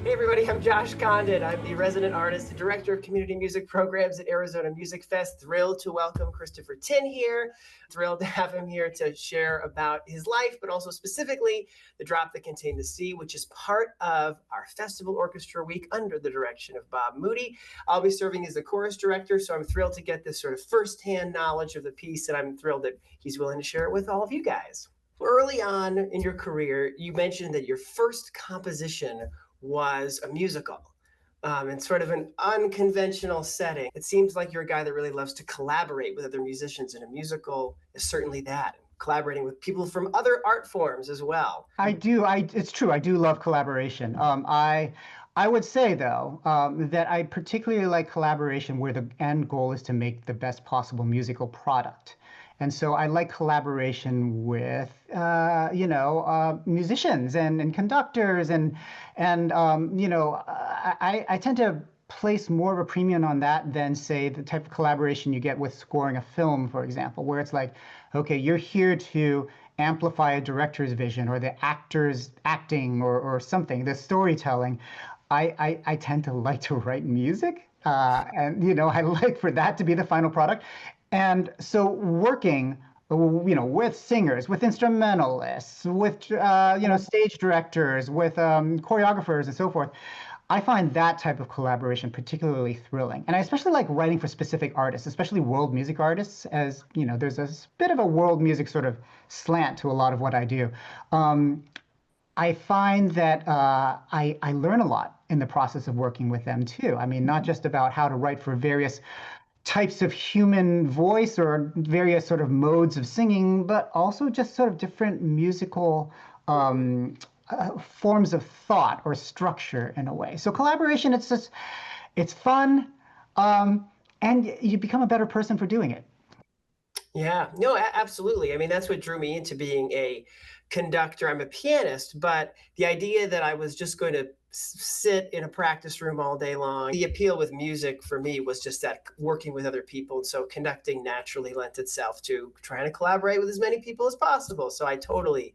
Hey everybody, I'm Josh Condon. I'm the resident artist and director of community music programs at Arizona Musicfest. Thrilled to welcome Christoper here. Thrilled to have him here to share about his life, but also specifically the Drop That Contained the Sea, which is part of our Festival Orchestra week under the direction of Bob Moody. I'll be serving as the chorus director, so I'm thrilled to get this sort of firsthand knowledge of the piece, and I'm thrilled that he's willing to share it with all of you guys. Early on in your career, you mentioned that your first composition was a musical in sort of an unconventional setting. It seems like you're a guy that really loves to collaborate with other musicians, and a musical is certainly that. Collaborating with people from other art forms as well. I do. It's true. I do love collaboration. I would say though that I particularly like collaboration where the end goal is to make the best possible musical product. And so I like collaboration with, musicians and conductors I tend to place more of a premium on that than, say, the type of collaboration you get with scoring a film, for example, where it's like, okay, you're here to amplify a director's vision or the actor's acting or something, the storytelling. I tend to like to write music, and I like for that to be the final product. And so working, with singers, with instrumentalists, with, stage directors, with choreographers and so forth, I find that type of collaboration particularly thrilling. And I especially like writing for specific artists, especially world music artists, as, there's a bit of a world music sort of slant to a lot of what I do. I find that I learn a lot in the process of working with them too. I mean, not just about how to write for various types of human voice or various sort of modes of singing, but also just sort of different musical forms of thought or structure in a way. So collaboration, it's fun, and you become a better person for doing it. Yeah, no, absolutely. I mean, that's what drew me into being a conductor. I'm a pianist, but the idea that I was just going to sit in a practice room all day long. The appeal with music for me was just that working with other people. And so conducting naturally lent itself to trying to collaborate with as many people as possible. So I totally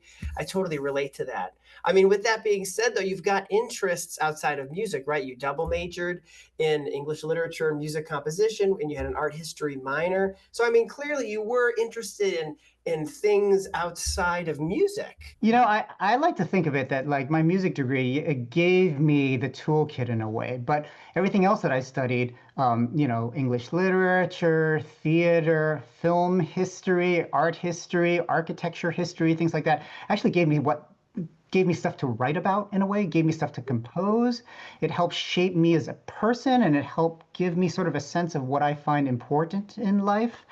relate to that. I mean, with that being said, though, you've got interests outside of music, right? You double majored in English literature and music composition, and you had an art history minor. So, I mean, clearly you were interested in things outside of music. I like to think of it that like my music degree, it gave me the toolkit in a way, but everything else that I studied, English literature, theater, film history, art history, architecture history, things like that, actually gave me stuff to write about in a way, gave me stuff to compose. It helped shape me as a person, and it helped give me sort of a sense of what I find important in life.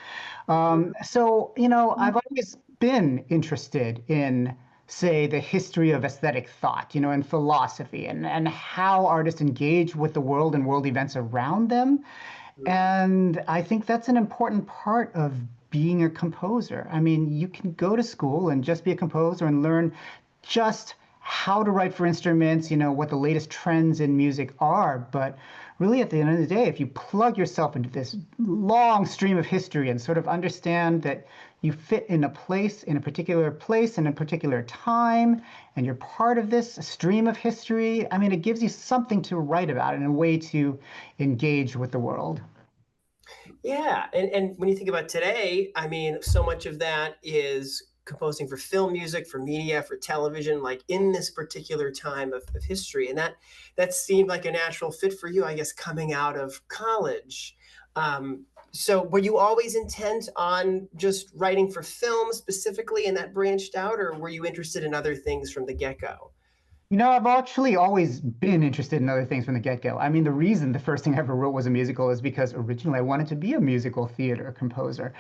I've always been interested in, say, the history of aesthetic thought, and philosophy and how artists engage with the world and world events around them. And I think that's an important part of being a composer. I mean, you can go to school and just be a composer and learn just how to write for instruments, what the latest trends in music are. But really, at the end of the day, if you plug yourself into this long stream of history and sort of understand that you fit in a particular place, in a particular time, and you're part of this stream of history, I mean, it gives you something to write about and a way to engage with the world. Yeah, and when you think about today, I mean, so much of that is composing for film music, for media, for television, like in this particular time of history. And that seemed like a natural fit for you, I guess, coming out of college. So were you always intent on just writing for film specifically, and that branched out, or were you interested in other things from the get-go? I've actually always been interested in other things from the get-go. I mean, the first thing I ever wrote was a musical is because originally I wanted to be a musical theater composer.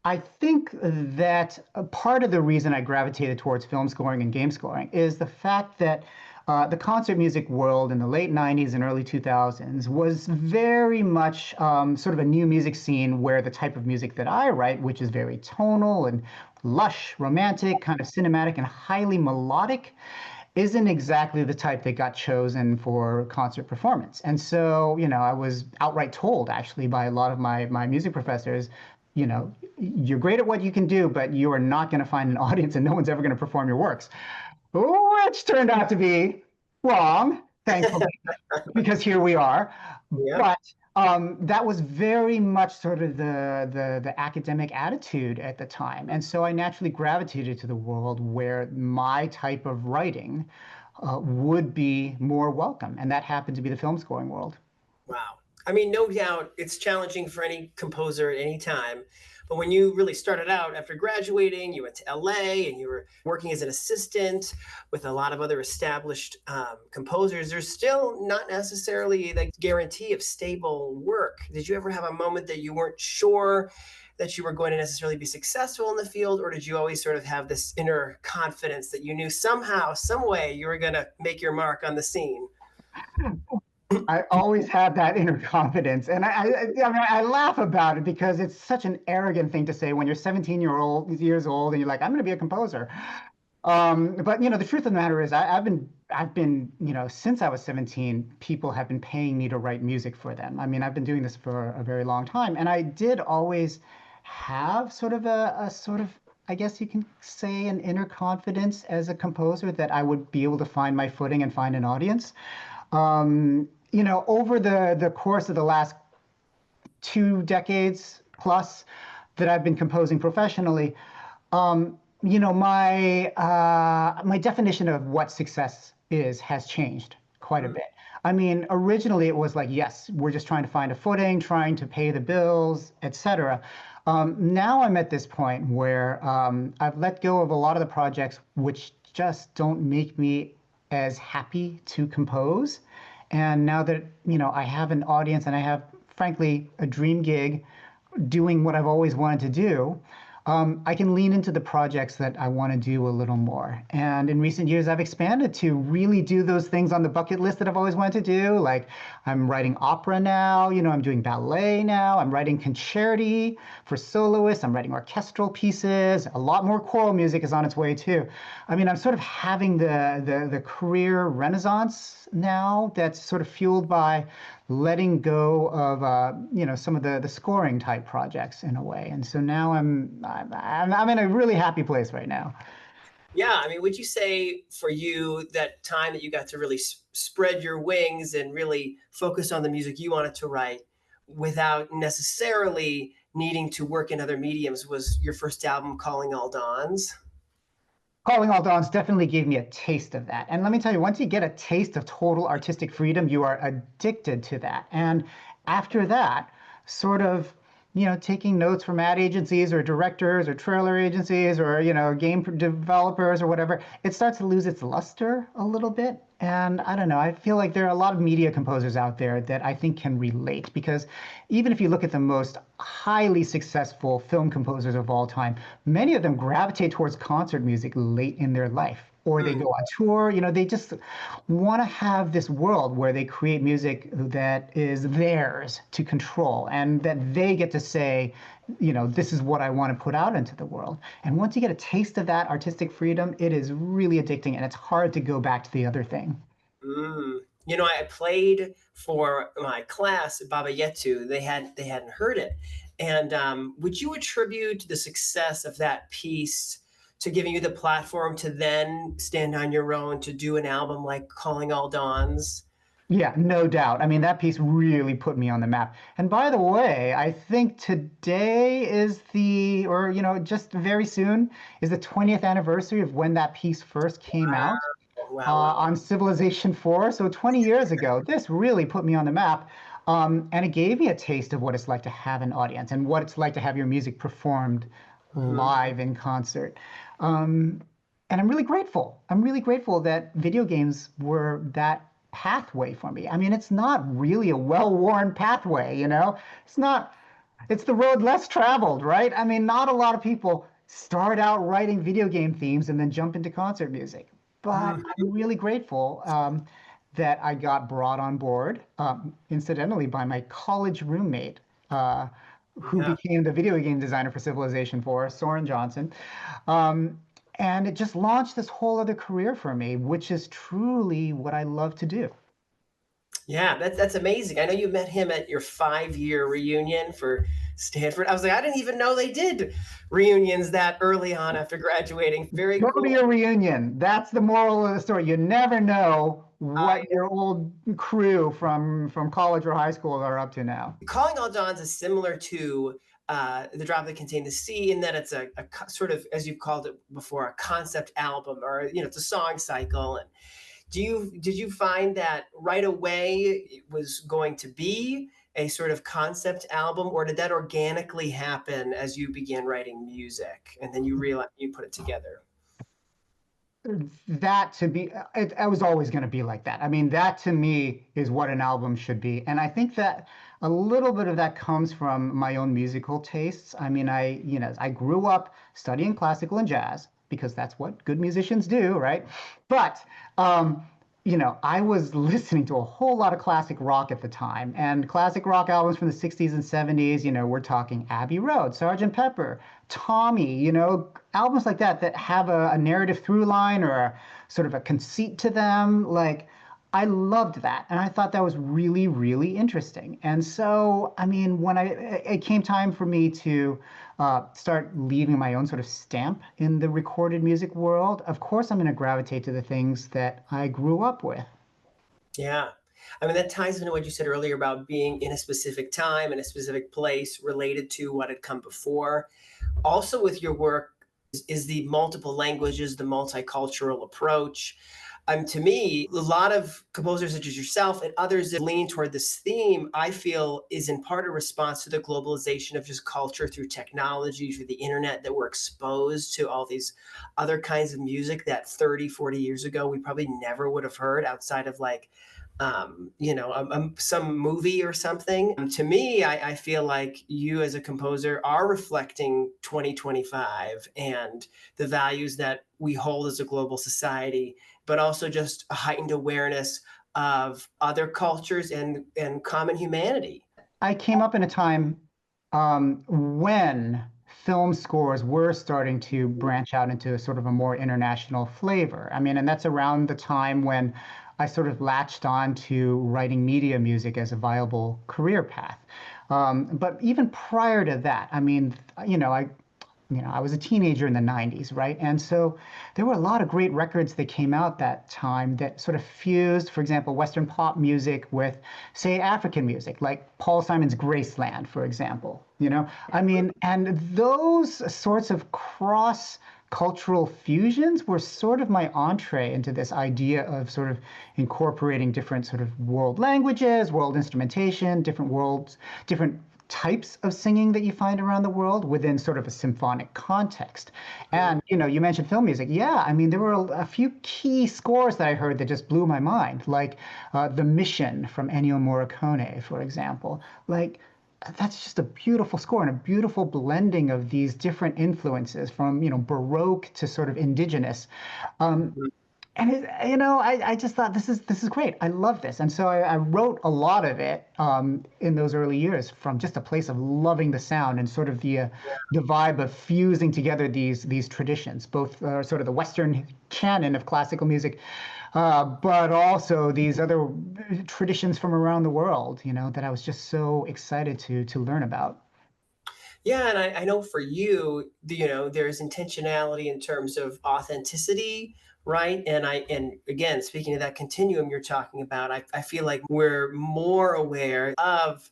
I think that a part of the reason I gravitated towards film scoring and game scoring is the fact that the concert music world in the late 90s and early 2000s was very much sort of a new music scene where the type of music that I write, which is very tonal and lush, romantic, kind of cinematic and highly melodic, isn't exactly the type that got chosen for concert performance. And so, I was outright told actually by a lot of my music professors, you're great at what you can do, but you are not going to find an audience and no one's ever going to perform your works. Which turned out to be wrong. thankfully, because here we are. Yeah. But that was very much sort of the academic attitude at the time. And so I naturally gravitated to the world where my type of writing would be more welcome. And that happened to be the film scoring world. Wow. I mean, no doubt it's challenging for any composer at any time. But when you really started out after graduating, you went to LA and you were working as an assistant with a lot of other established composers. There's still not necessarily the guarantee of stable work. Did you ever have a moment that you weren't sure that you were going to necessarily be successful in the field? Or did you always sort of have this inner confidence that you knew somehow, some way you were going to make your mark on the scene? I always had that inner confidence, and mean, I laugh about it because it's such an arrogant thing to say when you're 17 years old and you're like, I'm going to be a composer. But the truth of the matter is, I've been, since I was 17, people have been paying me to write music for them. I mean, I've been doing this for a very long time, and I did always have sort of a sort of, I guess you can say, an inner confidence as a composer that I would be able to find my footing and find an audience. Over the course of the last 2 decades plus that I've been composing professionally, my definition of what success is has changed quite a bit. I mean, originally it was like, yes, we're just trying to find a footing, trying to pay the bills, etc. Now I'm at this point where I've let go of a lot of the projects which just don't make me as happy to compose. And now that, I have an audience and I have, frankly, a dream gig doing what I've always wanted to do, I can lean into the projects that I want to do a little more. And in recent years, I've expanded to really do those things on the bucket list that I've always wanted to do. Like I'm writing opera now, I'm doing ballet now, I'm writing concerti for soloists, I'm writing orchestral pieces, a lot more choral music is on its way too. I mean, I'm sort of having the career renaissance now that's sort of fueled by letting go of some of the scoring type projects in a way, and so now I'm in a really happy place right now. Yeah, I mean, would you say for you that time that you got to really spread your wings and really focus on the music you wanted to write without necessarily needing to work in other mediums was your first album, Calling All Dawns? Calling All Dawns definitely gave me a taste of that. And let me tell you, once you get a taste of total artistic freedom, you are addicted to that. And after that, sort of, taking notes from ad agencies or directors or trailer agencies or, game developers or whatever, it starts to lose its luster a little bit. And I don't know, I feel like there are a lot of media composers out there that I think can relate, because even if you look at the most highly successful film composers of all time, many of them gravitate towards concert music late in their life, or they go on tour. They just want to have this world where they create music that is theirs to control and that they get to say, this is what I want to put out into the world. And once you get a taste of that artistic freedom, it is really addicting, and it's hard to go back to the other thing. I played for my class Baba Yetu. They hadn't heard it, and would you attribute the success of that piece to giving you the platform to then stand on your own to do an album like Calling All Dawns? Yeah, no doubt. I mean, that piece really put me on the map. And by the way, I think today is just very soon is the 20th anniversary of when that piece first came out on Civilization 4. So 20 years ago, this really put me on the map. And it gave me a taste of what it's like to have an audience and what it's like to have your music performed live in concert. And I'm really grateful. I'm really grateful that video games were that pathway for me. I mean, it's not really a well-worn pathway, it's the road less traveled, right? I mean, not a lot of people start out writing video game themes and then jump into concert music. But I'm really grateful that I got brought on board, incidentally, by my college roommate, who became the video game designer for Civilization 4, Soren Johnson. And it just launched this whole other career for me, which is truly what I love to do. Yeah, that's amazing. I know you met him at your 5-year reunion for Stanford. I was like, I didn't even know they did reunions that early on after graduating. Very Go cool. to your reunion. That's the moral of the story. You never know what your old crew from college or high school are up to now. Calling All Dawns is similar to The Drop That Contained the Sea, in that it's a sort of, as you've called it before, a concept album, or it's a song cycle. And did you find that right away it was going to be a sort of concept album, or did that organically happen as you began writing music and then you realized you put it together? That to be, I was always going to be like that. I mean, that to me is what an album should be. And I think that a little bit of that comes from my own musical tastes. I mean, I grew up studying classical and jazz because that's what good musicians do, right? But I was listening to a whole lot of classic rock at the time, and classic rock albums from the 60s and 70s, we're talking Abbey Road, Sgt. Pepper, Tommy, albums like that that have a narrative through line or a sort of a conceit to them. Like, I loved that, and I thought that was really, really interesting. And so, I mean, when it came time for me to start leaving my own sort of stamp in the recorded music world, of course I'm going to gravitate to the things that I grew up with. Yeah. I mean, that ties into what you said earlier about being in a specific time, in a specific place, related to what had come before. Also with your work is the multiple languages, the multicultural approach. To me, a lot of composers such as yourself and others that lean toward this theme, I feel, is in part a response to the globalization of just culture through technology, through the internet, that we're exposed to all these other kinds of music that 30, 40 years ago, we probably never would have heard outside of like, some movie or something. To me, I feel like you as a composer are reflecting 2025 and the values that we hold as a global society, but also just a heightened awareness of other cultures and common humanity. I came up in a time when film scores were starting to branch out into sort of a more international flavor. I mean, and that's around the time when I sort of latched on to writing media music as a viable career path. But even prior to that, I mean, I was a teenager in the 90s, right? And so there were a lot of great records that came out that time that sort of fused, for example, Western pop music with, say, African music, like Paul Simon's Graceland, for example. I mean, and those sorts of cross-cultural fusions were sort of my entree into this idea of sort of incorporating different sort of world languages, world instrumentation, different worlds, different types of singing that you find around the world within sort of a symphonic context. And, you mentioned film music. Yeah, I mean, there were a few key scores that I heard that just blew my mind, like The Mission from Ennio Morricone, for example. Like, that's just a beautiful score and a beautiful blending of these different influences from, Baroque to sort of indigenous. And I just thought this is great. I love this, and so I wrote a lot of it in those early years from just a place of loving the sound and sort of the vibe of fusing together these traditions, both sort of the Western canon of classical music, but also these other traditions from around the world. That I was just so excited to learn about. Yeah, and I know for you, there's intentionality in terms of authenticity, right? And again, speaking of that continuum you're talking about, I feel like we're more aware of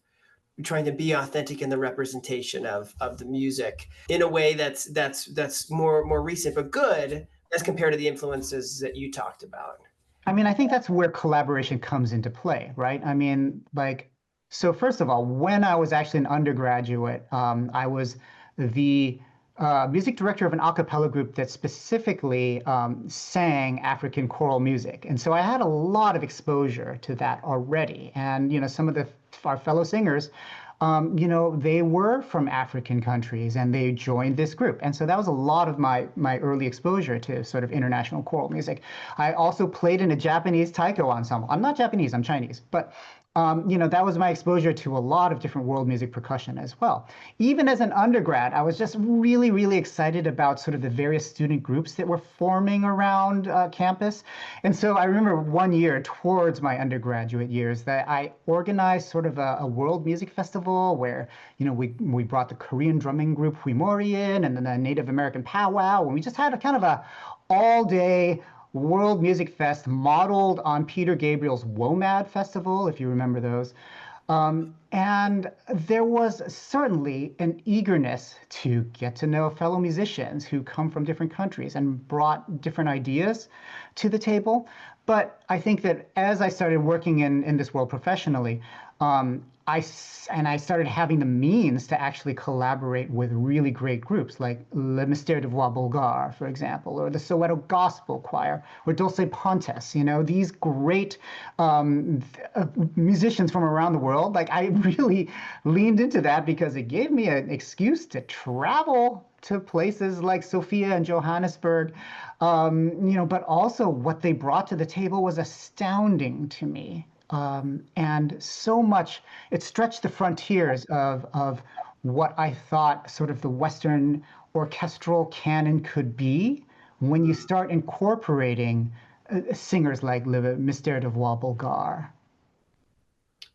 trying to be authentic in the representation of the music in a way that's more recent, but good as compared to the influences that you talked about. I mean, I think that's where collaboration comes into play, right? I mean, like, so first of all, when I was actually an undergraduate, I was the music director of an a cappella group that specifically sang African choral music. And so I had a lot of exposure to that already. And, some of our fellow singers, they were from African countries and they joined this group. And so that was a lot of my early exposure to sort of international choral music. I also played in a Japanese taiko ensemble. I'm not Japanese, I'm Chinese. But that was my exposure to a lot of different world music percussion as well. Even as an undergrad, I was just really, really excited about sort of the various student groups that were forming around campus. And so I remember one year towards my undergraduate years that I organized sort of a world music festival where, we brought the Korean drumming group Huimori in, and then a Native American powwow, and we just had a kind of a all-day World Music Fest modeled on Peter Gabriel's WOMAD Festival, if you remember those. And there was certainly an eagerness to get to know fellow musicians who come from different countries and brought different ideas to the table. But I think that as I started working in this world professionally, I started having the means to actually collaborate with really great groups like Le Mystère de Voix Bulgare, for example, or the Soweto Gospel Choir, or Dulce Pontes, these great musicians from around the world. Like, I really leaned into that because it gave me an excuse to travel to places like Sofia and Johannesburg, but also what they brought to the table was astounding to me. And so much, it stretched the frontiers of what I thought sort of the Western orchestral canon could be when you start incorporating singers like Le Mystère de Voix Bulgare.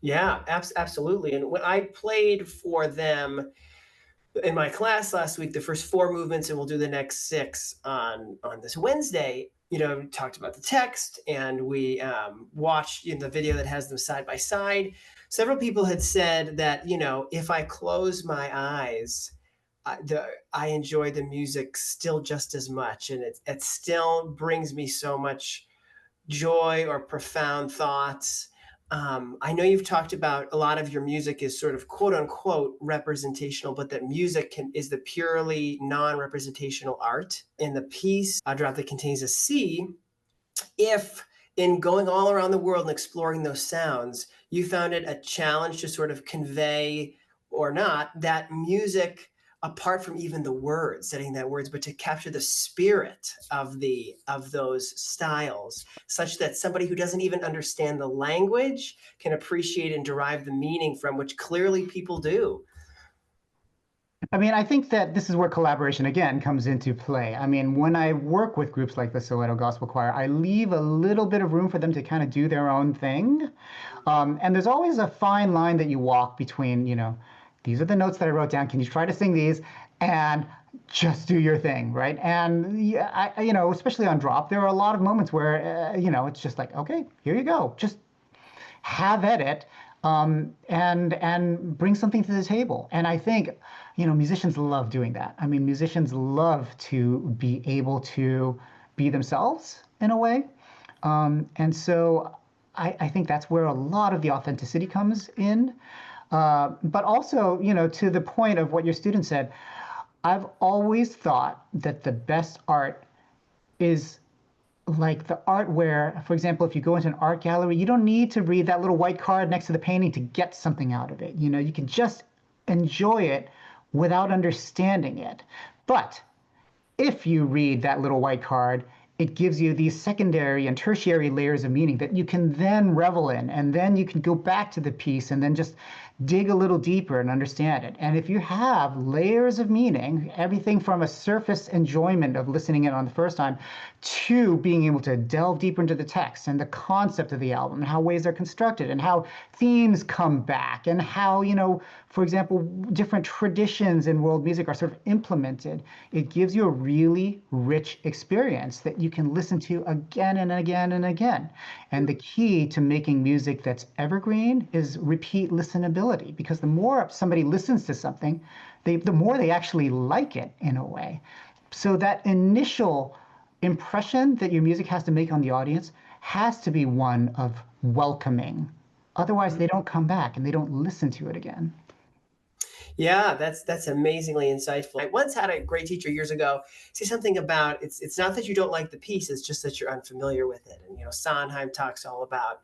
Yeah, absolutely. And when I played for them in my class last week, the first 4 movements, and we'll do the next 6 on this Wednesday, talked about the text, and we watched the video that has them side by side. Several people had said that, if I close my eyes, I enjoy the music still just as much. And it still brings me so much joy or profound thoughts. I know you've talked about a lot of your music is sort of quote unquote representational, but that music is the purely non-representational art. In the piece, A Drop That Contains a Sea, if in going all around the world and exploring those sounds, you found it a challenge to sort of convey or not that music, apart from even the words, setting that words, but to capture the spirit of those styles, such that somebody who doesn't even understand the language can appreciate and derive the meaning from, which clearly people do. I mean, I think that this is where collaboration again comes into play. I mean, when I work with groups like the Soweto Gospel Choir, I leave a little bit of room for them to kind of do their own thing. And there's always a fine line that you walk between, these are the notes that I wrote down. Can you try to sing these? And just do your thing, right? And especially on drop, there are a lot of moments where, it's just like, okay, here you go. Just have at it, and bring something to the table. And I think, musicians love doing that. I mean, musicians love to be able to be themselves in a way. And so I think that's where a lot of the authenticity comes in. But also, to the point of what your student said, I've always thought that the best art is like the art where, for example, if you go into an art gallery, you don't need to read that little white card next to the painting to get something out of it. You can just enjoy it without understanding it. But if you read that little white card, it gives you these secondary and tertiary layers of meaning that you can then revel in, and then you can go back to the piece and then just dig a little deeper and understand it. And if you have layers of meaning, everything from a surface enjoyment of listening in on the first time to being able to delve deeper into the text and the concept of the album and how ways are constructed and how themes come back and how, for example, different traditions in world music are sort of implemented, it gives you a really rich experience that you can listen to again and again and again. And the key to making music that's evergreen is repeat listenability, because the more somebody listens to something, the more they actually like it in a way. So that initial impression that your music has to make on the audience has to be one of welcoming. Otherwise, they don't come back and they don't listen to it again. Yeah, that's amazingly insightful. I once had a great teacher years ago say something about it's not that you don't like the piece, it's just that you're unfamiliar with it. And Sondheim talks all about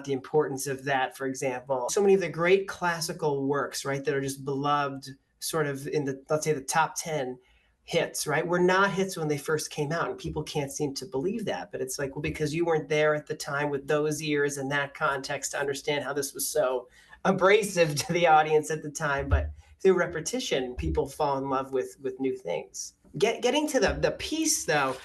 the importance of that. For example, so many of the great classical works, right, that are just beloved, sort of in the, let's say, the top 10. hits, right? Were not hits when they first came out, and people can't seem to believe that. But it's like, well, because you weren't there at the time with those ears and that context to understand how this was so abrasive to the audience at the time. But through repetition, people fall in love with new things. Getting to the piece, though,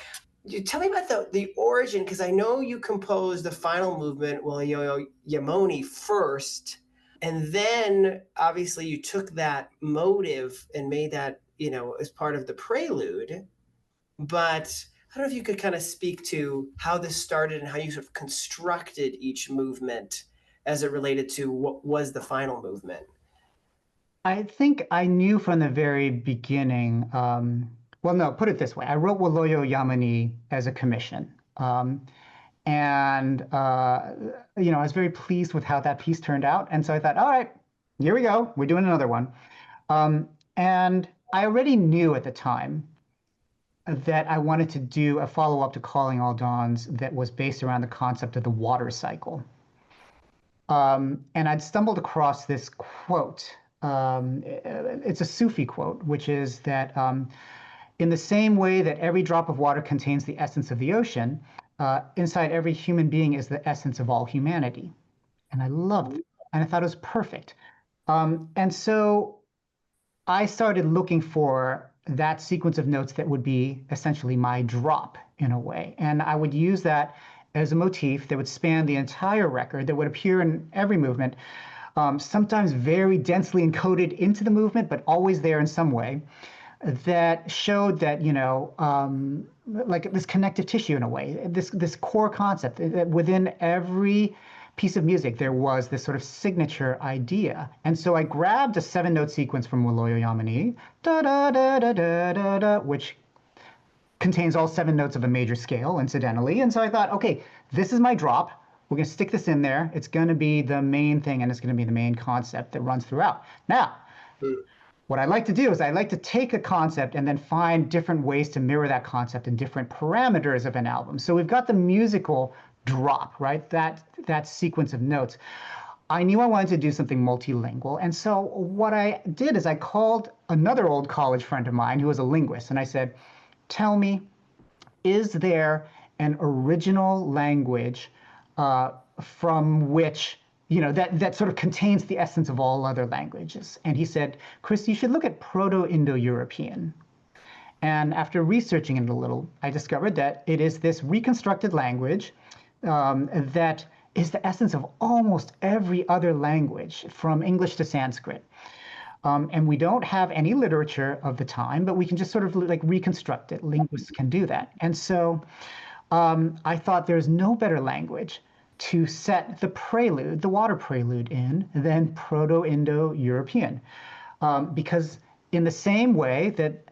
you tell me about the origin, because I know you composed the final movement, well, Yamoni first, and then obviously you took that motive and made that, as part of the prelude. But I don't know if you could kind of speak to how this started and how you sort of constructed each movement as it related to what was the final movement. I think I knew from the very beginning. Well, no, put it this way. I wrote Waloyo Yamani as a commission. And I was very pleased with how that piece turned out. And so I thought, all right, here we go. We're doing another one. And I already knew at the time that I wanted to do a follow-up to Calling All Dawns that was based around the concept of the water cycle. And I'd stumbled across this quote. It's a Sufi quote, which is that in the same way that every drop of water contains the essence of the ocean, inside every human being is the essence of all humanity. And I loved it. And I thought it was perfect. And so I started looking for that sequence of notes that would be essentially my drop in a way. And I would use that as a motif that would span the entire record, that would appear in every movement, sometimes very densely encoded into the movement, but always there in some way, that showed that, like this connective tissue in a way, this core concept that within every piece of music, there was this sort of signature idea. And so I grabbed a 7-note sequence from Waloyo Yamani, da da da da da da da, which contains all 7 notes of a major scale, incidentally. And so I thought, okay, this is my drop. We're going to stick this in there. It's going to be the main thing, and it's going to be the main concept that runs throughout. Now, what I like to do is I like to take a concept and then find different ways to mirror that concept in different parameters of an album. So we've got the musical drop, right? That sequence of notes. I knew I wanted to do something multilingual. And so what I did is I called another old college friend of mine who was a linguist, and I said, tell me, is there an original language from which, that sort of contains the essence of all other languages? And he said, Chris, you should look at Proto-Indo-European. And after researching it a little, I discovered that it is this reconstructed language that is the essence of almost every other language, from English to Sanskrit. And we don't have any literature of the time, but we can just sort of like reconstruct it. Linguists can do that. And so I thought there's no better language to set the prelude, the water prelude, in than Proto-Indo-European. Because in the same way that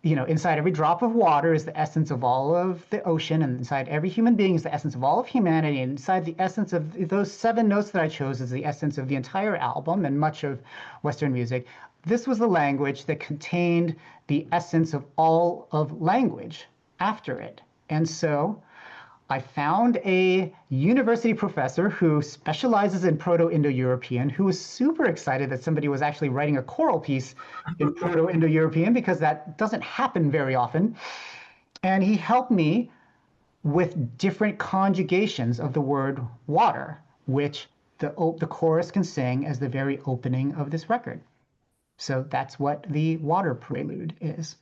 inside every drop of water is the essence of all of the ocean, and inside every human being is the essence of all of humanity, and inside the essence of those 7 notes that I chose is the essence of the entire album and much of Western music. This was the language that contained the essence of all of language after it. And so I found a university professor who specializes in Proto-Indo-European, who was super excited that somebody was actually writing a choral piece in Proto-Indo-European, because that doesn't happen very often. And he helped me with different conjugations of the word water, which the chorus can sing as the very opening of this record. So that's what the water prelude is.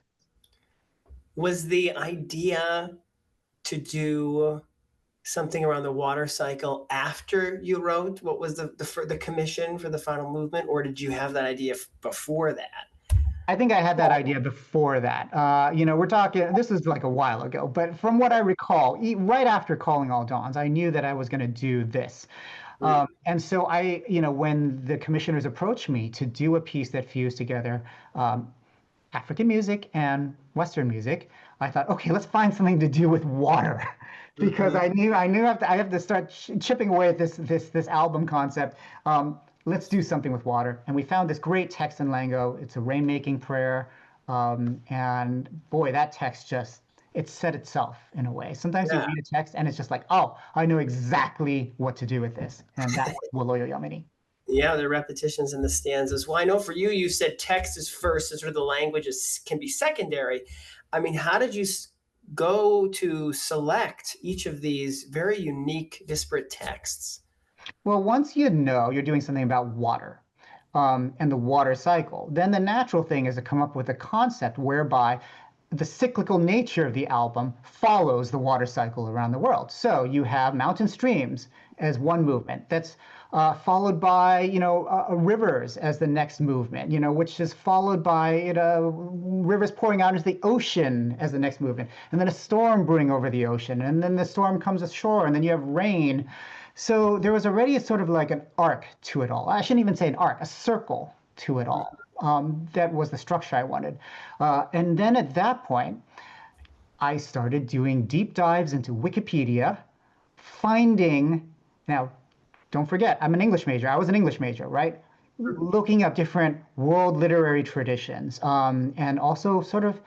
Was the idea to do something around the water cycle after you wrote what was the commission for the final movement, or did you have that idea before that? I think I had that idea before that. We're talking, this is like a while ago, but from what I recall, right after Calling All Dawns, I knew that I was going to do this. And so when the commissioners approached me to do a piece that fused together African music and Western music, I thought, okay, let's find something to do with water, because I knew I have to start chipping away at this album concept. Let's do something with water. And we found this great text in Lango. It's a rainmaking prayer, and boy, that text it said itself in a way. Sometimes you read a text and it's just like, oh, I know exactly what to do with this, and that's Waloyo Yamani. Yeah, the repetitions and the stanzas. Well, I know for you, you said text is first and sort of the language can be secondary. I mean, how did you go to select each of these very unique, disparate texts? Well, once you know you're doing something about water, and the water cycle, then the natural thing is to come up with a concept whereby the cyclical nature of the album follows the water cycle around the world. So you have mountain streams as one movement that's followed by, rivers as the next movement, which is followed by rivers pouring out into the ocean as the next movement, and then a storm brewing over the ocean, and then the storm comes ashore, and then you have rain. So there was already a sort of like an arc to it all. I shouldn't even say an arc, a circle to it all. That was the structure I wanted. And then at that point, I started doing deep dives into Wikipedia, finding, now, don't forget, I'm an English major. I was an English major, right? Looking up different world literary traditions, and also sort of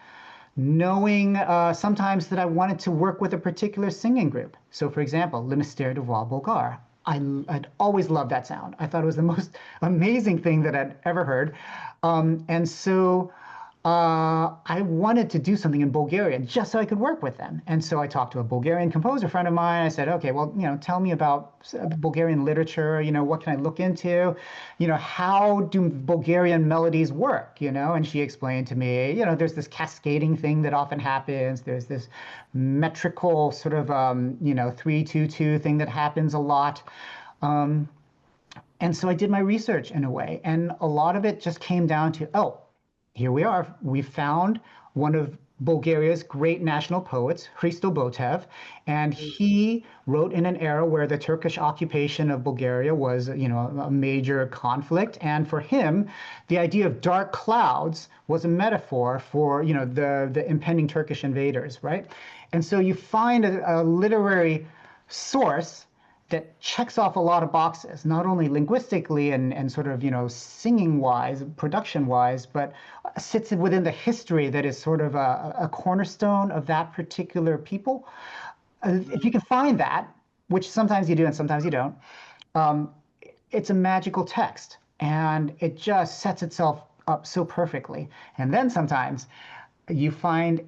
knowing sometimes that I wanted to work with a particular singing group. So, for example, Le Mystère de Voix Bulgare. I'd always loved that sound. I thought it was the most amazing thing that I'd ever heard. And so I wanted to do something in Bulgarian just so I could work with them. And so I talked to a Bulgarian composer friend of mine. I said, okay, well, tell me about Bulgarian literature. What can I look into? How do Bulgarian melodies work? And she explained to me, there's this cascading thing that often happens. There's this metrical sort of, 3-2-2 thing that happens a lot. And so I did my research in a way. And a lot of it just came down to, oh, here we are. We found one of Bulgaria's great national poets, Christoper, and he wrote in an era where the Turkish occupation of Bulgaria was, a major conflict. And for him, the idea of dark clouds was a metaphor for, the impending Turkish invaders, right? And so you find a literary source that checks off a lot of boxes, not only linguistically and sort of, singing-wise, production-wise, but sits within the history that is sort of a cornerstone of that particular people. If you can find that, which sometimes you do and sometimes you don't, it's a magical text, and it just sets itself up so perfectly. And then sometimes you find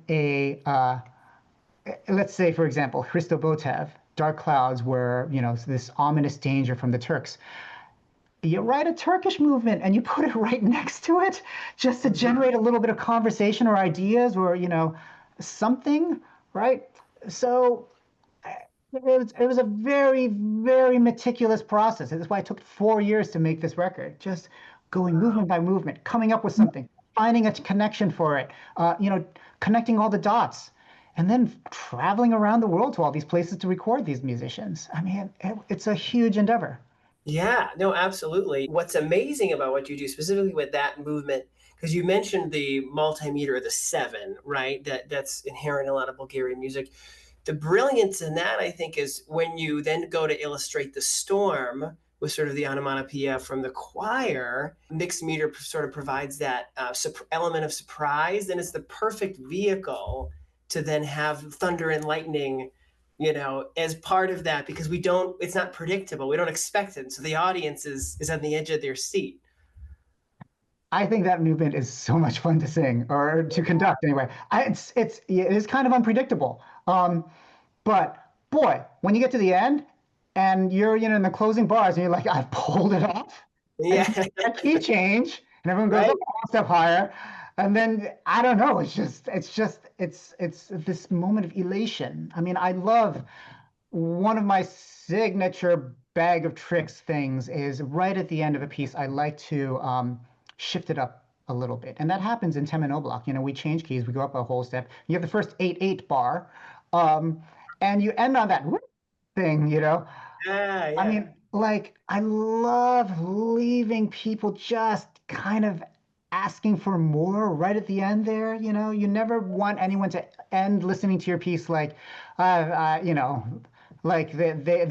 let's say, for example, Christoper, dark clouds were, this ominous danger from the Turks. You write a Turkish movement and you put it right next to it just to generate a little bit of conversation or ideas or, something, right? So it was a very, very meticulous process. That's why it took 4 years to make this record, just going movement by movement, coming up with something, finding a connection for it, connecting all the dots. And then traveling around the world to all these places to record these musicians. I mean, it's a huge endeavor. Yeah, no, absolutely. What's amazing about what you do, specifically with that movement, because you mentioned the multimeter, the 7, right? That's inherent in a lot of Bulgarian music. The brilliance in that, I think, is when you then go to illustrate the storm with sort of the onomatopoeia from the choir, mixed meter sort of provides that element of surprise, and it's the perfect vehicle to then have thunder and lightning, as part of that, because it's not predictable. We don't expect it. So the audience is on the edge of their seat. I think that movement is so much fun to sing or to conduct anyway. It is kind of unpredictable. But boy, when you get to the end and you're, in the closing bars and you're like, I've pulled it off. Yeah. A key change and everyone goes Right. up one step higher. And then I don't know, it's this moment of elation. I mean, I love one of my signature bag of tricks things is right at the end of a piece, I like to shift it up a little bit. And that happens in Temen Oblak. We change keys, we go up a whole step. You have the first 8/8 bar, and you end on that thing, Yeah. I mean, I love leaving people just kind of asking for more right at the end there. You never want anyone to end listening to your piece like they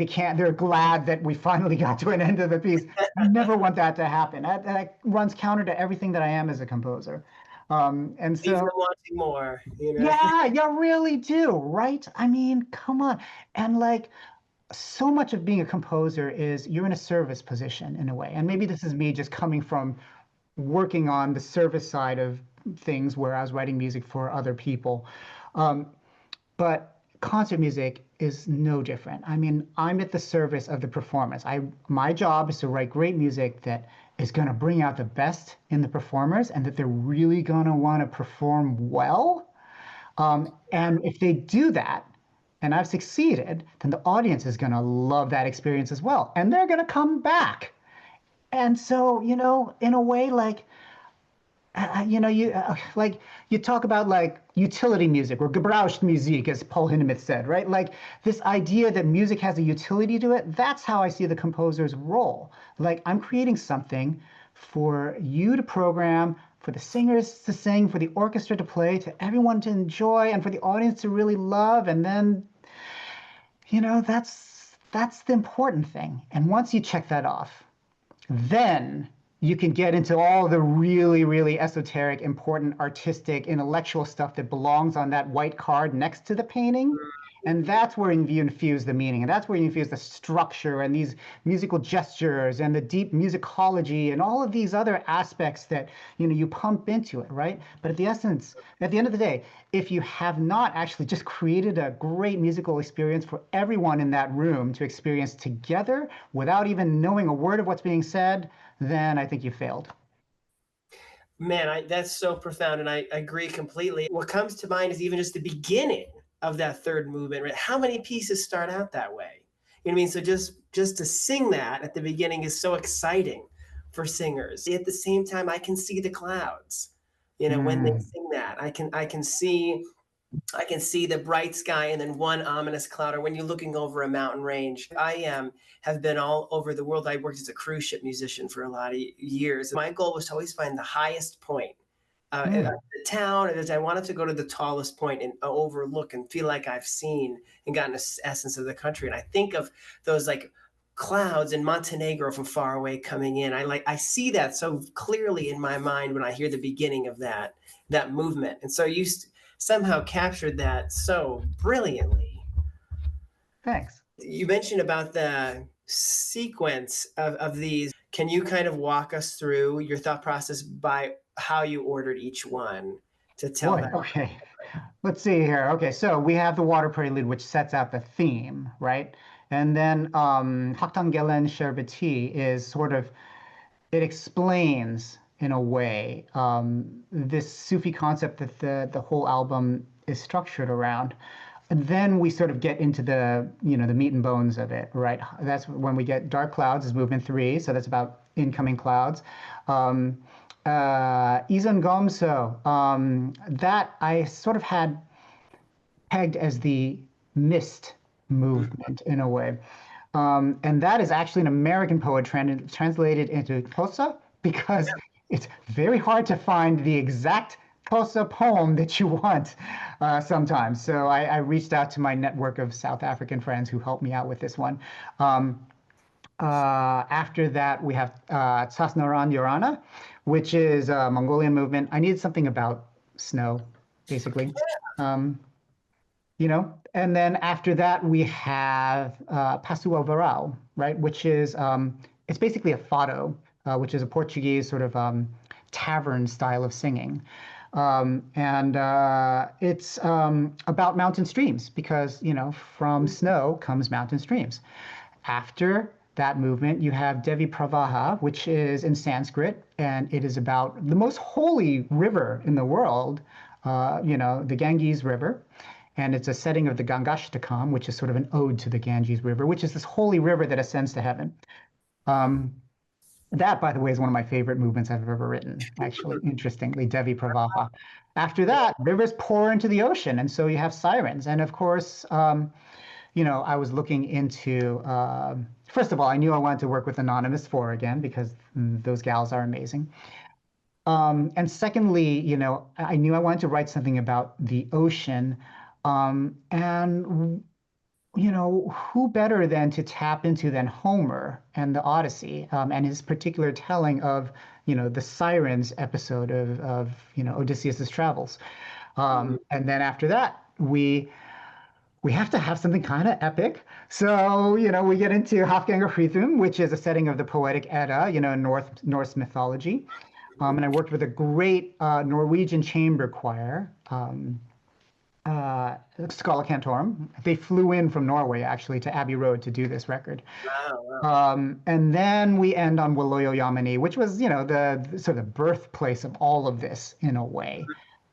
can't, they're glad that we finally got to an end of the piece. I never want that to happen. That runs counter to everything that I am as a composer. And so leave them wanting more, yeah, you really do, right? I mean, come on. And so much of being a composer is you're in a service position in a way. And maybe this is me just coming from working on the service side of things where I was writing music for other people. Um, but concert music is no different. I mean, I'm at the service of the performance. My job is to write great music that is going to bring out the best in the performers and that they're really going to want to perform well. And if they do that, and I've succeeded, then the audience is going to love that experience as well. And they're going to come back. And so, in a way, like, like you talk about like utility music or Gebrauchsmusik, as Paul Hindemith said, right? Like this idea that music has a utility to it. That's how I see the composer's role. Like I'm creating something for you to program, for the singers to sing, for the orchestra to play, to everyone to enjoy, and for the audience to really love. And then, that's the important thing. And once you check that off, then you can get into all the really, really esoteric, important, artistic, intellectual stuff that belongs on that white card next to the painting. And that's where you infuse the meaning. And that's where you infuse the structure and these musical gestures and the deep musicology and all of these other aspects that, you pump into it, right? But at the end of the day, if you have not actually just created a great musical experience for everyone in that room to experience together without even knowing a word of what's being said, then I think you failed. Man, that's so profound, and I agree completely. What comes to mind is even just the beginning of that third movement, right? How many pieces start out that way? You know what I mean? So just to sing that at the beginning is so exciting for singers. At the same time, I can see the clouds. When they sing that, I can see the bright sky and then one ominous cloud, or when you're looking over a mountain range. I have been all over the world. I worked as a cruise ship musician for a lot of years. My goal was to always find the highest point in the town, and I wanted to go to the tallest point and overlook and feel like I've seen and gotten an essence of the country. And I think of those like clouds in Montenegro from far away coming in. I see that so clearly in my mind when I hear the beginning of that movement. And so you somehow captured that so brilliantly. Thanks. You mentioned about the sequence of these. Can you kind of walk us through your thought process by how you ordered each one to tell that? Okay. Let's see here. Okay, so we have the water prelude, which sets out the theme, right? And then Haktangelen Sherbeti is sort of, it explains in a way this Sufi concept that the whole album is structured around. And then we sort of get into the the meat and bones of it, right? That's when we get Dark Clouds is movement 3, so that's about incoming clouds. Iza Ngomso, that I sort of had pegged as the mist movement in a way. And that is actually an American poet translated into Xhosa because it's very hard to find the exact Xhosa poem that you want sometimes. So I reached out to my network of South African friends who helped me out with this one. After that, we have Tsas Narand Uyarna, which is a Mongolian movement. I needed something about snow, basically. And then after that, we have Passou Verão, right? Which is, it's basically a fado, which is a Portuguese sort of tavern style of singing. And it's about mountain streams because, from snow comes mountain streams. After that movement, you have Devipravaha, which is in Sanskrit, and it is about the most holy river in the world, the Ganges River. And it's a setting of the Gangashtakam, which is sort of an ode to the Ganges River, which is this holy river that ascends to heaven. That, by the way, is one of my favorite movements I've ever written, actually, interestingly, Devipravaha. After that, rivers pour into the ocean, and so you have Seirenes. And of course, I was looking into, first of all, I knew I wanted to work with Anonymous 4 again, because those gals are amazing. And secondly, I knew I wanted to write something about the ocean. And who better than to tap into than Homer and the Odyssey and his particular telling of, the Sirens episode of Odysseus's travels. And then after that, we we have to have something kind of epic. So, we get into Hafgangahríðum, which is a setting of the poetic Edda, Norse mythology. And I worked with a great Norwegian chamber choir, Scala Cantorum. They flew in from Norway, actually, to Abbey Road to do this record. Wow, wow. And then we end on Waloyo Yamani, which was, the sort of birthplace of all of this in a way.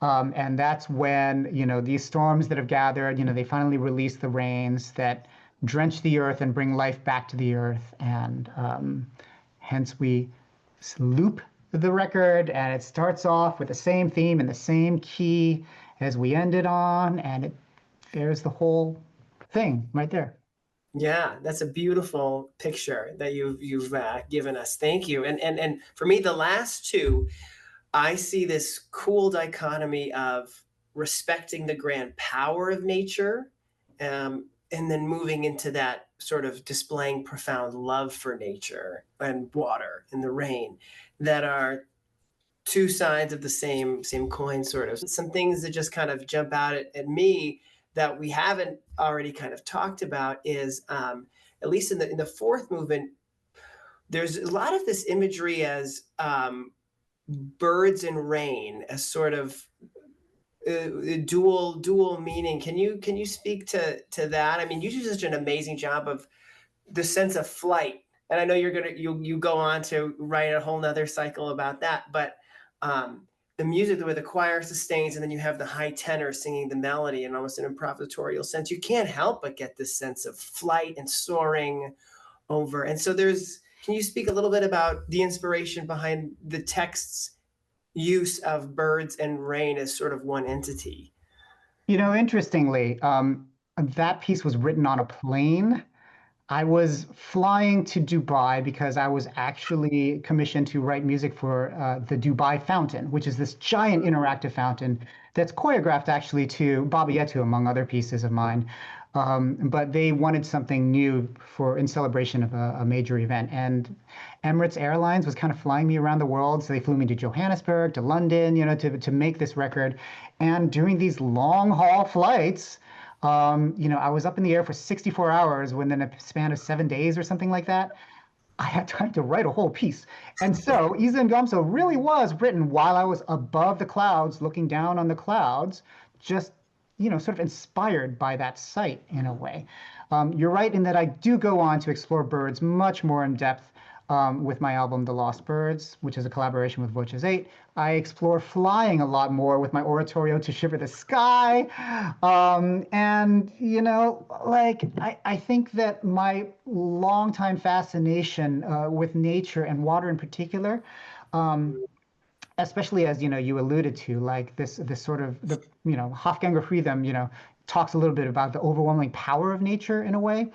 And that's when, these storms that have gathered, they finally release the rains that drench the earth and bring life back to the earth. And hence we loop the record, and it starts off with the same theme and the same key as we ended on. And there's the whole thing right there. Yeah, that's a beautiful picture that you've given us. Thank you. And for me, the last two, I see this cool dichotomy of respecting the grand power of nature, and then moving into that sort of displaying profound love for nature and water and the rain, that are two sides of the same coin, sort of. Some things that just kind of jump out at me that we haven't already kind of talked about is, at least in the fourth movement, there's a lot of this imagery as birds and rain, as sort of dual meaning. Can you speak to that? I mean, you do such an amazing job of the sense of flight, and I know you go on to write a whole nother cycle about that, but the music, the way the choir sustains, and then you have the high tenor singing the melody in almost an improvisatorial sense, you can't help but get this sense of flight and soaring over. And so can you speak a little bit about the inspiration behind the text's use of birds and rain as sort of one entity? Interestingly, that piece was written on a plane. I was flying to Dubai because I was actually commissioned to write music for the Dubai Fountain, which is this giant interactive fountain that's choreographed actually to Baba Yetu, among other pieces of mine. But they wanted something new in celebration of a major event. And Emirates Airlines was kind of flying me around the world. So they flew me to Johannesburg, to London, to make this record. And during these long haul flights, I was up in the air for 64 hours within a span of 7 days or something like that. I had time to write a whole piece. And so Iza Ngomso really was written while I was above the clouds, looking down on the clouds, just, sort of inspired by that sight in a way. You're right in that I do go on to explore birds much more in depth with my album, The Lost Birds, which is a collaboration with Voices 8. I explore flying a lot more with my oratorio To Shiver the Sky. I think that my longtime fascination with nature and water in particular, especially as, you alluded to, like this sort of, Hafgangahríðum, talks a little bit about the overwhelming power of nature in a way.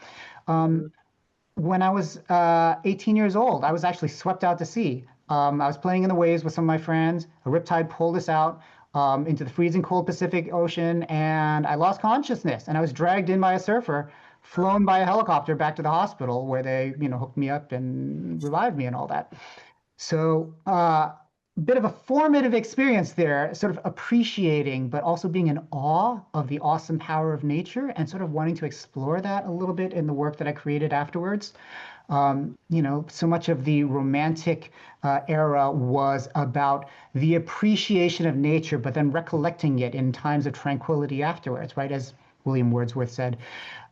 When I was 18 years old, I was actually swept out to sea. I was playing in the waves with some of my friends. A riptide pulled us out into the freezing cold Pacific Ocean, and I lost consciousness. And I was dragged in by a surfer, flown by a helicopter back to the hospital, where they, hooked me up and revived me and all that. So bit of a formative experience there, sort of appreciating, but also being in awe of the awesome power of nature, and sort of wanting to explore that a little bit in the work that I created afterwards. So much of the Romantic era was about the appreciation of nature, but then recollecting it in times of tranquility afterwards, right? As William Wordsworth said.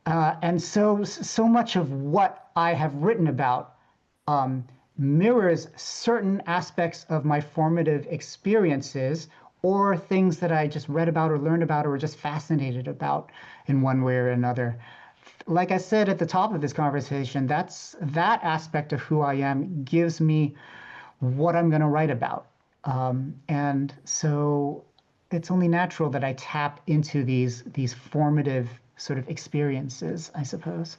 And so much of what I have written about mirrors certain aspects of my formative experiences, or things that I just read about or learned about or were just fascinated about in one way or another. Like I said at the top of this conversation, that aspect of who I am gives me what I'm going to write about. And so it's only natural that I tap into these formative sort of experiences, I suppose.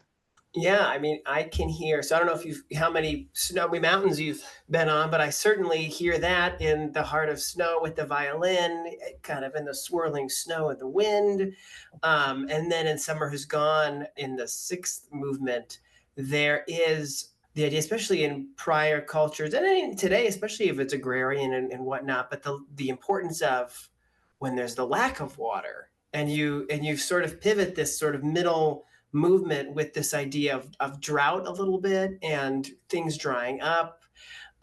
Yeah, I mean, I can hear. So I don't know how many snowy mountains you've been on, but I certainly hear that in the heart of snow with the violin, kind of in the swirling snow and the wind. And then in Summer Who's Gone, in the sixth movement, there is the idea, especially in prior cultures, and in today, especially if it's agrarian and whatnot, but the importance of when there's the lack of water and you sort of pivot this sort of middle movement with this idea of drought a little bit and things drying up.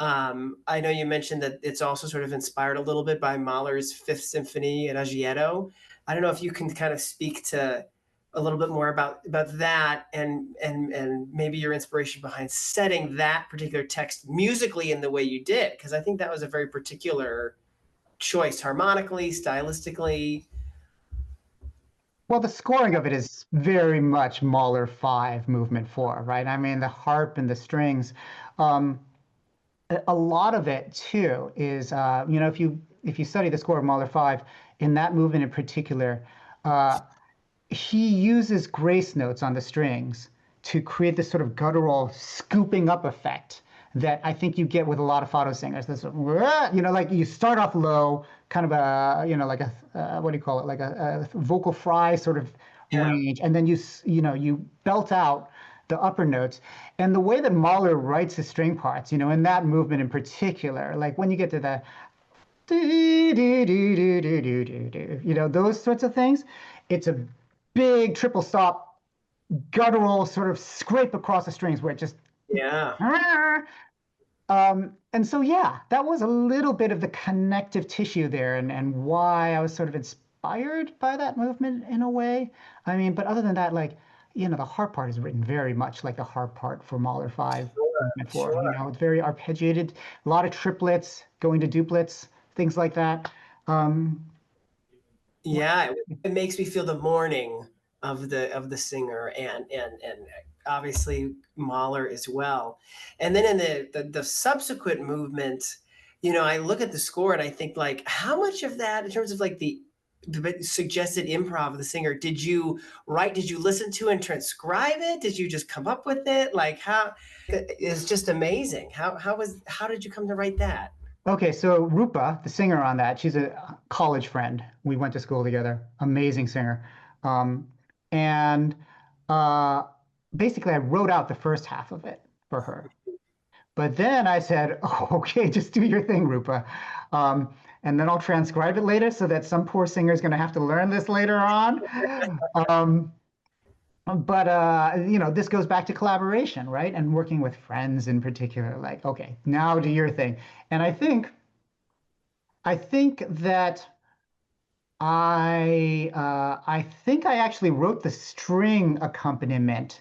I know you mentioned that it's also sort of inspired a little bit by Mahler's Fifth Symphony and Agietto. I don't know if you can kind of speak to a little bit more about that and maybe your inspiration behind setting that particular text musically in the way you did, because I think that was a very particular choice harmonically, stylistically. Well, the scoring of it is very much Mahler 5, Movement 4, right? I mean, the harp and the strings. Um, a lot of it too is, if you study the score of Mahler 5, in that movement in particular, uh, he uses grace notes on the strings to create this sort of guttural scooping up effect that I think you get with a lot of Fado singers. This, like you start off low, kind of a, like a, what do you call it? Like a vocal fry sort of Yeah. range. And then you belt out the upper notes. And the way that Mahler writes his string parts, in that movement in particular, like when you get to the those sorts of things, it's a big triple stop guttural sort of scrape across the strings where it just Yeah. and so yeah, that was a little bit of the connective tissue there, and why I was sort of inspired by that movement in a way. I mean, but other than that, like, the harp part is written very much like the harp part for Mahler 5 movement 4. Sure. It's very arpeggiated, a lot of triplets going to duplets, things like that. Um, Yeah, it makes me feel the mourning of the singer and obviously Mahler as well. And then in the subsequent movement, I look at the score and I think like how much of that in terms of like the suggested improv of the singer did you write, did you listen to and transcribe it? Did you just come up with it? Like how it's just amazing. How did you come to write that? Okay, so Rupa, the singer on that, she's a college friend. We went to school together. Amazing singer. Um, and uh, basically, I wrote out the first half of it for her. But then I said, oh, okay, just do your thing, Rupa. And then I'll transcribe it later so that some poor singer is going to have to learn this later on. Um, but this goes back to collaboration, right? And working with friends in particular. Like, okay, now do your thing. And I think that I actually wrote the string accompaniment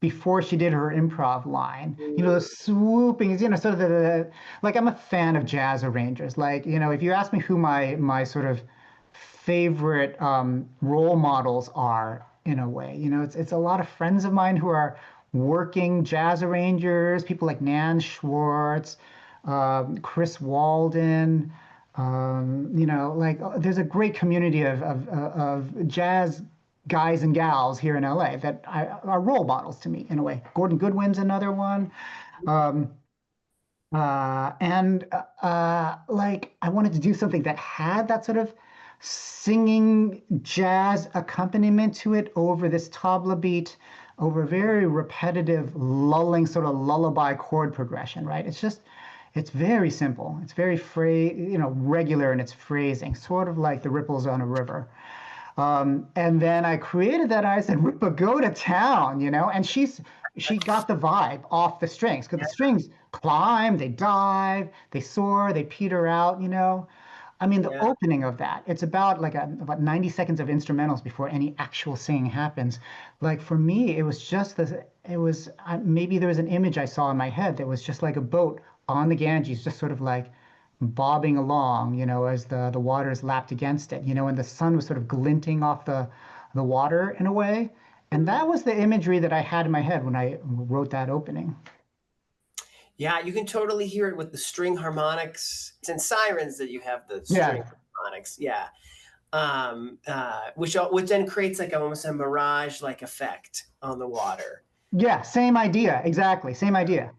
before she did her improv line. The swooping, sort of like I'm a fan of jazz arrangers. Like, if you ask me who my sort of favorite role models are in a way, it's a lot of friends of mine who are working jazz arrangers, people like Nan Schwartz, Chris Walden. Like there's a great community of jazz guys and gals here in LA that are role models to me in a way. Gordon Goodwin's another one. Um, and like I wanted to do something that had that sort of singing jazz accompaniment to it over this tabla beat, over very repetitive, lulling sort of lullaby chord progression, right? It's very simple. It's very regular in its phrasing, sort of like the ripples on a river. And then I created that. I said, Rupa, go to town, and she got the vibe off the strings because the strings climb, they dive, they soar, they peter out. I mean, the Yeah. opening of that, it's about like about 90 seconds of instrumentals before any actual singing happens. Like for me, it was just this, it was maybe there was an image I saw in my head that was just like a boat on the Ganges, just sort of like bobbing along, as the waters lapped against it, and the sun was sort of glinting off the water in a way. And that was the imagery that I had in my head when I wrote that opening. Yeah, you can totally hear it with the string harmonics. It's in Sirens that you have the Yeah, string harmonics. Yeah. Which then creates like almost a mirage like effect on the water. yeah, same idea, exactly, same idea.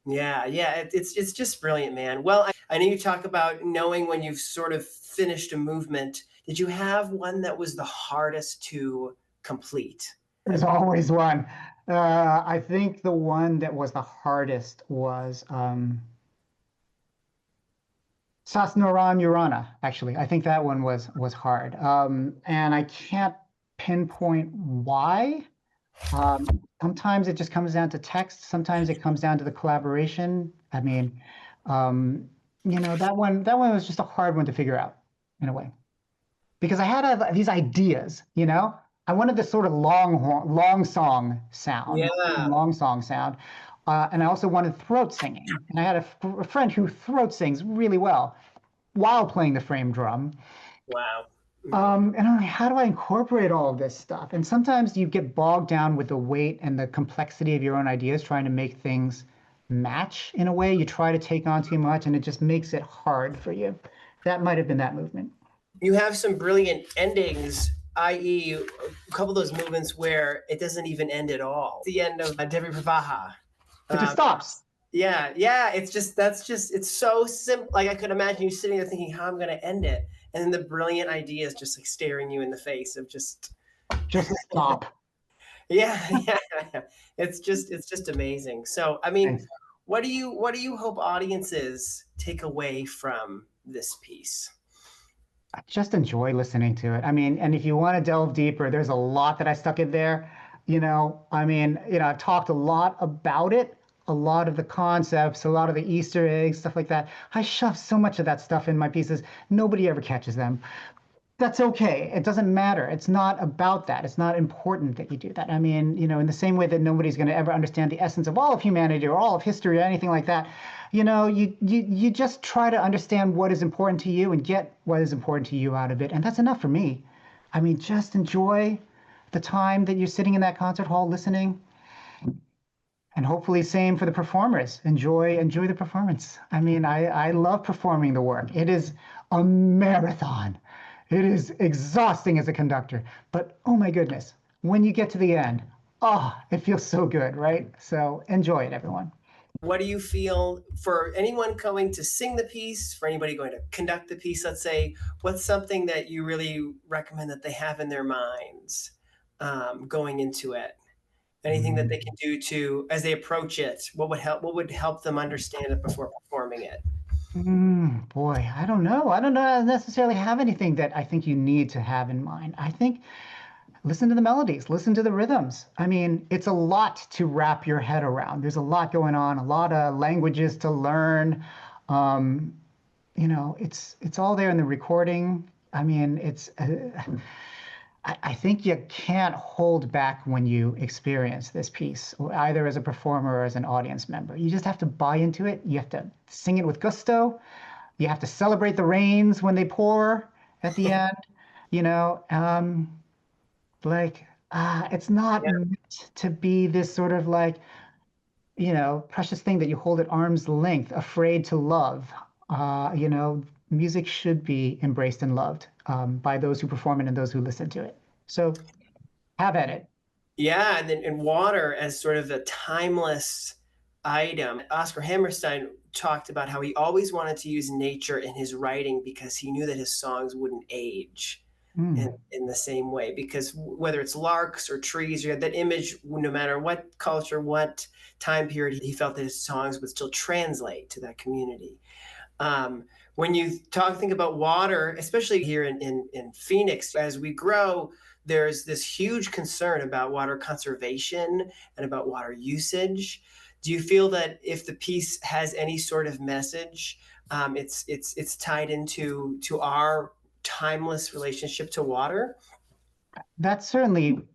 Yeah, yeah, it's just brilliant, man. Well, I know you talk about knowing when you've sort of finished a movement. Did you have one that was the hardest to complete? There's always one. I think the one that was the hardest was Tsas Uyarna, actually. I think that one was hard. And I can't pinpoint why. Sometimes it just comes down to text. Sometimes it comes down to the collaboration. I mean, that one was just a hard one to figure out in a way because I had these ideas. I wanted this sort of long song sound, Yeah. long song sound, and I also wanted throat singing. And I had a friend who throat sings really well while playing the frame drum. Wow. And I'm like, how do I incorporate all of this stuff? And sometimes you get bogged down with the weight and the complexity of your own ideas, trying to make things match in a way. You try to take on too much, and it just makes it hard for you. That might have been that movement. You have some brilliant endings, i.e., a couple of those movements where it doesn't even end at all. The end of Devipravaha. It just stops. Yeah. It's so simple. Like I could imagine you sitting there thinking how I'm going to end it. And then the brilliant idea is just like staring you in the face of just stop. Yeah. It's just amazing. So, I mean, thanks. What do you hope audiences take away from this piece? I just enjoy listening to it. I mean, and if you want to delve deeper, there's a lot that I stuck in there. I've talked a lot about it, a lot of the concepts, a lot of the Easter eggs, stuff like that. I shove so much of that stuff in my pieces. Nobody ever catches them. That's okay. It doesn't matter. It's not about that. It's not important that you do that. I mean, in the same way that nobody's going to ever understand the essence of all of humanity or all of history or anything like that, you just try to understand what is important to you and get what is important to you out of it. And that's enough for me. I mean, just enjoy the time that you're sitting in that concert hall listening. And hopefully same for the performers. Enjoy the performance. I mean, I love performing the work. It is a marathon. It is exhausting as a conductor, but oh my goodness, when you get to the end, it feels so good, right? So enjoy it, everyone. What do you feel for anyone going to sing the piece, for anybody going to conduct the piece, let's say, what's something that you really recommend that they have in their minds going into it? Anything that they can do to, as they approach it, what would help them understand it before performing it? Boy, I don't know. I don't necessarily have anything that I think you need to have in mind. I think listen to the melodies, listen to the rhythms. I mean, it's a lot to wrap your head around. There's a lot going on, a lot of languages to learn. It's all there in the recording. I mean, I think you can't hold back when you experience this piece, either as a performer or as an audience member. You just have to buy into it. You have to sing it with gusto. You have to celebrate the rains when they pour at the end. It's not meant to be this sort of precious thing that you hold at arm's length, afraid to love. Music should be embraced and loved by those who perform it and those who listen to it. So have at it. Yeah, and water as sort of a timeless item. Oscar Hammerstein talked about how he always wanted to use nature in his writing because he knew that his songs wouldn't age in the same way. Because whether it's larks or trees, you had that image, no matter what culture, what time period, he felt that his songs would still translate to that community. When you think about water, especially here in Phoenix, as we grow, there's this huge concern about water conservation and about water usage. Do you feel that if the piece has any sort of message, it's tied into our timeless relationship to water? That's certainly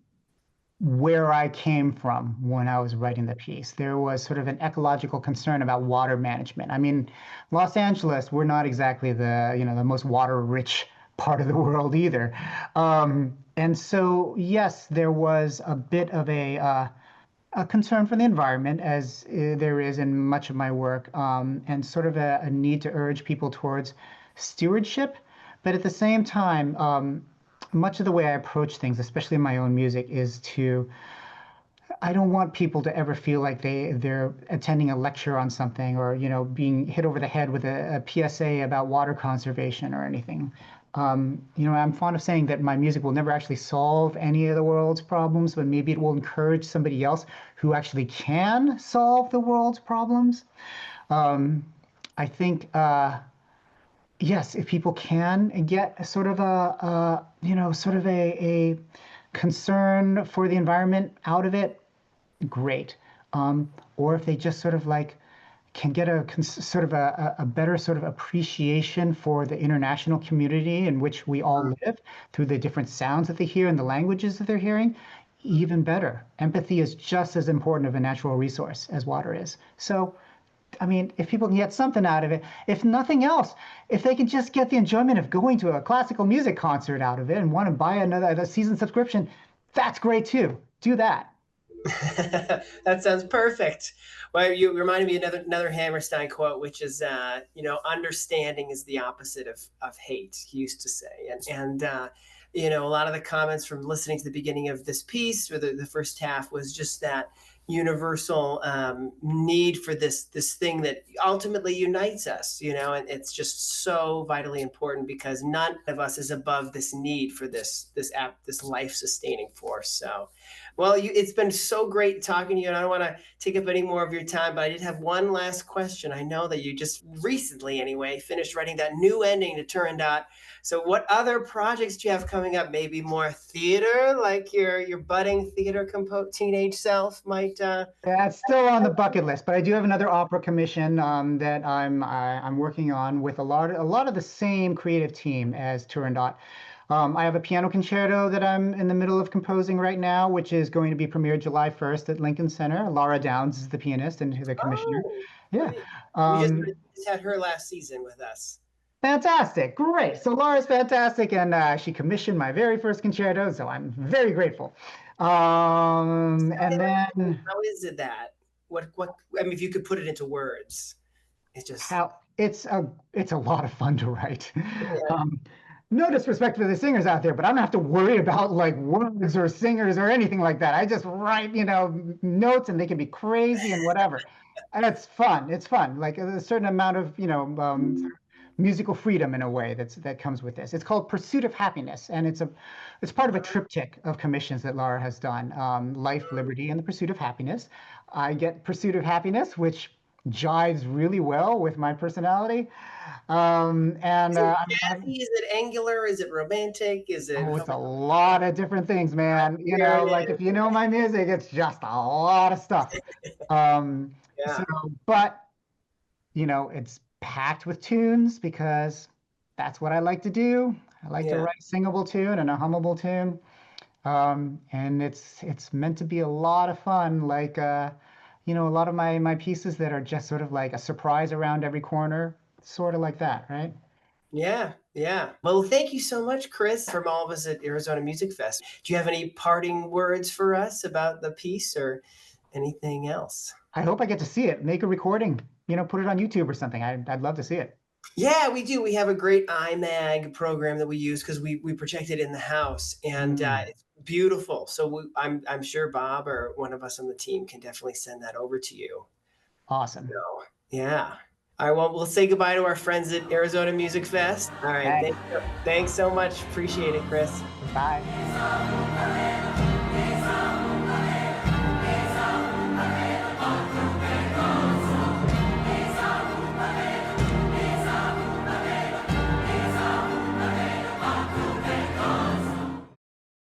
where I came from when I was writing the piece. There was sort of an ecological concern about water management. I mean, Los Angeles, we're not exactly the most water-rich part of the world either. And so, yes, there was a bit of a concern for the environment, as there is in much of my work, and sort of a need to urge people towards stewardship. But at the same time, much of the way I approach things, especially in my own music, is I don't want people to ever feel like they're attending a lecture on something or, being hit over the head with a PSA about water conservation or anything. I'm fond of saying that my music will never actually solve any of the world's problems, but maybe it will encourage somebody else who actually can solve the world's problems. I think yes, if people can get a sort of sort of a concern for the environment out of it, great. Or if they just sort of like can get sort of a better sort of appreciation for the international community in which we all live through the different sounds that they hear and the languages that they're hearing, even better. Empathy is just as important of a natural resource as water is. So, I mean, if people can get something out of it, if nothing else, if they can just get the enjoyment of going to a classical music concert out of it and want to buy a season subscription, that's great too. Do that. That sounds perfect. Well, you reminded me of another Hammerstein quote, which is, understanding is the opposite of hate, he used to say. And a lot of the comments from listening to the beginning of this piece, or the first half, was just that universal need for this thing that ultimately unites us, and it's just so vitally important because none of us is above this need for this life sustaining force. So, well, it's been so great talking to you, and I don't want to take up any more of your time, but I did have one last question. I know that you just recently, anyway, finished writing that new ending to Turandot. So what other projects do you have coming up? Maybe more theater, like your budding theater teenage self might. That's still on the bucket list, but I do have another opera commission that I'm working on with a lot of the same creative team as Turandot. I have a piano concerto that I'm in the middle of composing right now, which is going to be premiered July 1st at Lincoln Center. Laura Downs is the pianist and the commissioner. Oh, Yeah. great. We just had her last season with us. Fantastic. Great. So Laura's fantastic, and she commissioned my very first concerto, so I'm very grateful. And then how is it that? What I mean, if you could put it into words, it's just how it's a lot of fun to write. yeah. No disrespect for the singers out there, but I don't have to worry about like words or singers or anything like that. I just write, notes, and they can be crazy and whatever. And it's fun. It's fun. Like a certain amount of, musical freedom in a way that comes with this. It's called Pursuit of Happiness, and it's part of a triptych of commissions that Laura has done: Life, Liberty, and the Pursuit of Happiness. I get Pursuit of Happiness, which jives really well with my personality. And Is it jazzy? Is it angular? Is it romantic? Is it? Oh, it's a lot of different things, man. Like if you know my music, it's just a lot of stuff. Yeah. So, but it's packed with tunes because that's what I like to do. I like to write a singable tune and a hummable tune. And it's meant to be a lot of fun. Like a lot of my pieces that are just sort of like a surprise around every corner, sort of like that, right? Yeah, yeah. Well, thank you so much, Chris, from all of us at Arizona Music Fest. Do you have any parting words for us about the piece or anything else? I hope I get to see it. Make a recording, put it on YouTube or something. I'd love to see it. Yeah, we do. We have a great iMag program that we use because we project it in the house, and it's beautiful. So I'm sure Bob or one of us on the team can definitely send that over to you. Awesome. So, yeah. All right, well, we'll say goodbye to our friends at Arizona Music Fest. All right, thanks so much. Appreciate it, Chris. Bye.